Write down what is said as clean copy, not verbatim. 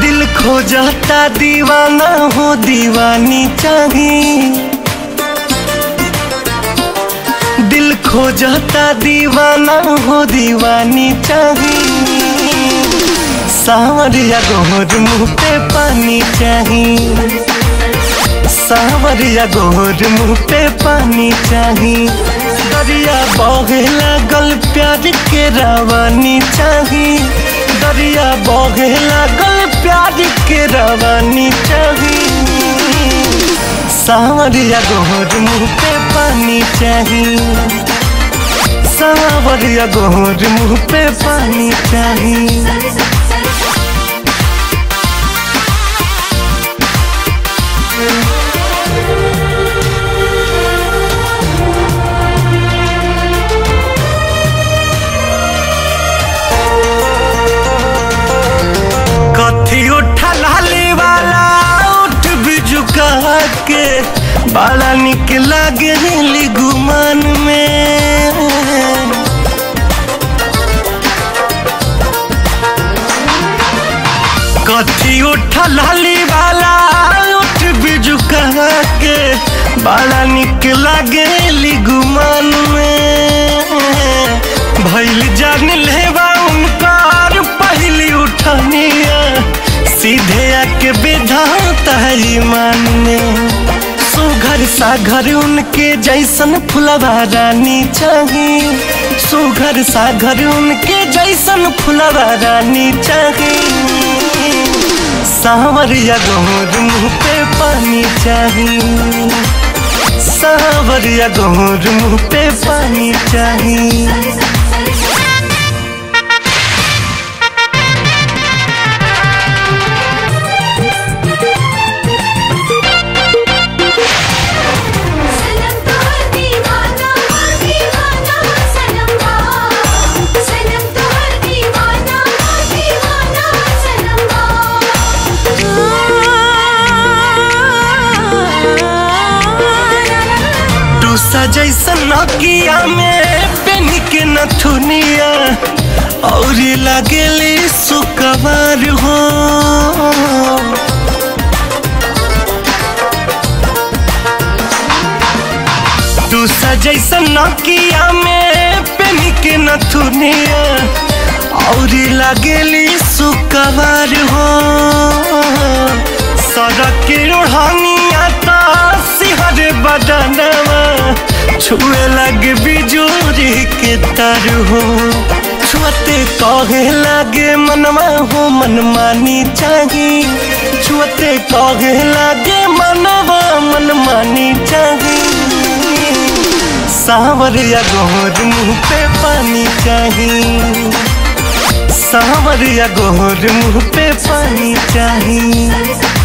दिल खो जाता दीवाना हो दीवानी चाहिए, दिल खो जाता दीवाना हो दीवानी चाहिए। सावरिया गोर मुँह पे पानी चाहिए, सावरिया गोर मुँह पे पानी चाहिए। दरिया बहे लागल प्यार के रवानी चाहिए, दरिया बहे लागल प्यार के रवानी चाहिए। सावरिया गोर मुँह पे पानी चाहिए, सावरिया गोर मुँह पे पानी चाहिए। कथी उठा लाली वाला उठ भी झुका के, बड़ा निक लागे गुमान में। कथी उठा लाली वाला उठ भी झुका के, बड़ा निक लागे गुमान में। भइल जान लेवा उनकार पहली उठनिया, सीधे आके विधाता है ईमान में। सुघर सागर उनके जैसन फुलवा रानी चाहिए, सुघर सागर उनके जैसन फुलवा रानी चाहिए। सावरिया गोर मुँह पे पानी चाहिए, सावरिया गोर मुँह पे पानी चाहिए। जैसा नकिया में पेन के नथुनिया, और लगेली सुकवार हो। दूसरा जैसा नकिया में पेन के नथुनिया, और लगेली सुकवार हो। सड़क के ओढ़निया तो सिहर बदनवा, छुए लगे बिजूरी के तार हो। छुअते कहे लगे मनवा हो मनमानी चाहिए, छुअते कहे लगे मनवा मनमानी चाहिए। सावरिया गोर मुँह पे पानी चाहिए, सावरिया गोर मुँह पे पानी चाहिए।